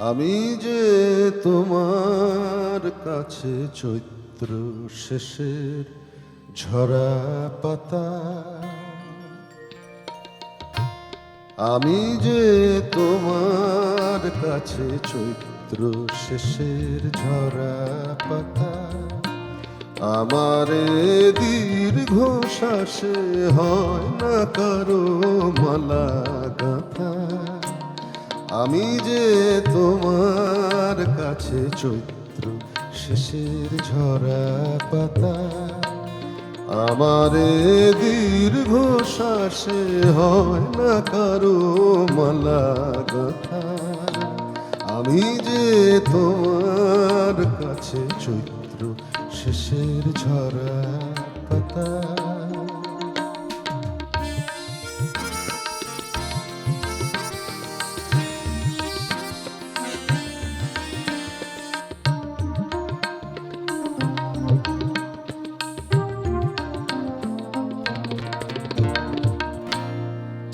আমি যে তোমার কাছে চৈত্র শেষের ঝরা পাতা, আমি যে তোমার কাছে চৈত্র শেষের ঝরা পাতা, আমারে দীর্ঘ শ্বাসে হয় না কারো মালা গাঁথা। আমি যে তোমার কাছে চৈত্র শেষের ঝরা পাতা, আমারে দীর্ঘ শ্বাসে হয় না কারো মালা গাঁথা। আমি যে তোমার কাছে চৈত্র শেষের ঝরা পাতা।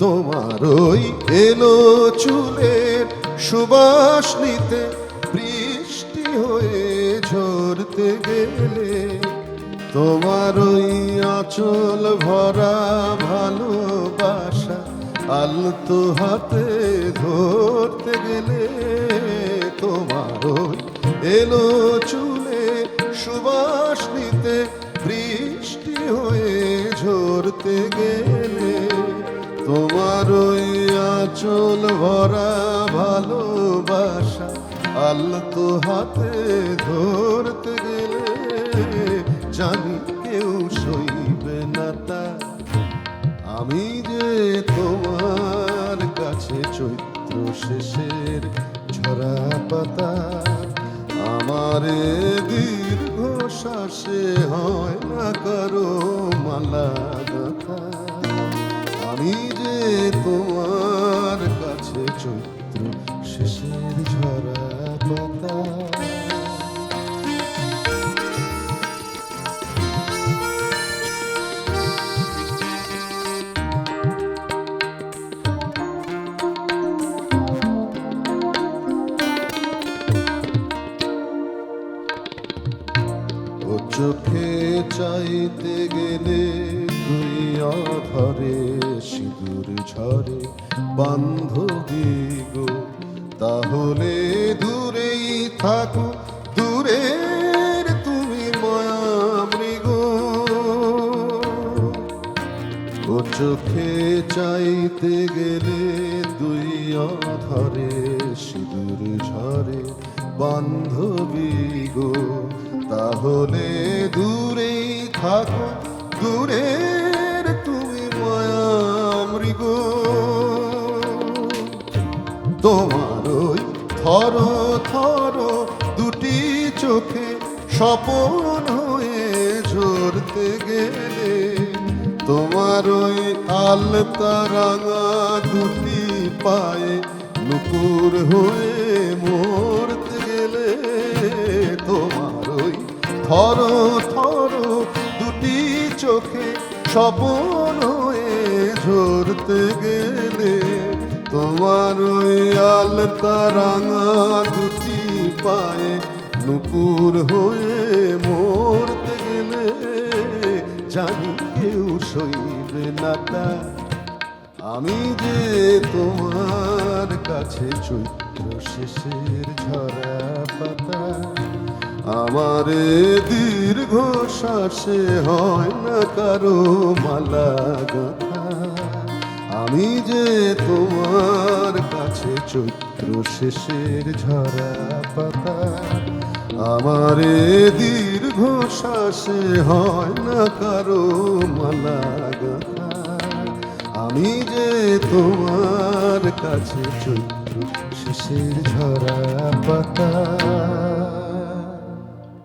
তোমার ওই এলো চুলের সুবাস নিতে বৃষ্টি হয়ে ঝরতে গেলে, তোমার ওই আঁচল ভরা ভালোবাসা আলতো হাতে ধরতে গেলে, তোমার ওই এলো চুলে সুবাস নিতে বৃষ্টি হয়ে ঝরতে গেলে, তোমার ওই আঁচল ভরা ভালোবাসা আলতো হাতে ধরতে গেলে, জানি কেউ সইবে না তা। আমি যে তোমার কাছে চৈত্র শেষের ঝরা পাতা, আমারে দীর্ঘ শ্বাসে হয় না কারো মালা গাঁথা। আমি যে তোমার কাছে চৈত্র শেষের ঝরা পাতা। ও চোখে চাইতে গেলে তুই অধরে সিঁদুর ঝরে বান্ধবী গো, তাহলে দূরেই থাকো দূরের তুমি মায়ামৃগ। ও চোখে চাইতে গেলে তুই অধরে সিঁদুর ঝরে বান্ধবী গো, তাহলে দূরেই থাকো দূরের তুমি মায়ামৃগ। তোমার ওই থর থর দুটি চোখে স্বপন হয়ে ঝরতে গেলে, তোমার ওই আলতা রাঙা দুটি পায়ে নুপুর হয়ে মরতে গেলে, তোমার ওই থর থর দুটি চোখে স্বপন হয়ে ঝরতে গেলে, তোমার ওই আলতা রাঙা দুটি পায়ে নুপুর হয়ে মরতে গেলে, জানি কেউ সইবে না তা। আমি যে তোমার কাছে চৈত্র শেষের ঝরা পাতা, আমারে দীর্ঘ শ্বাসে হয় না কারো মালা গাঁথা। আমি যে তোমার কাছে চৈত্র শেষের ঝরা পাতা, আমারে দীর্ঘ শ্বাসে হয় না কারো মালা গাঁথা। আমি যে তোমার কাছে চৈত্র শেষের ঝরা পাতা।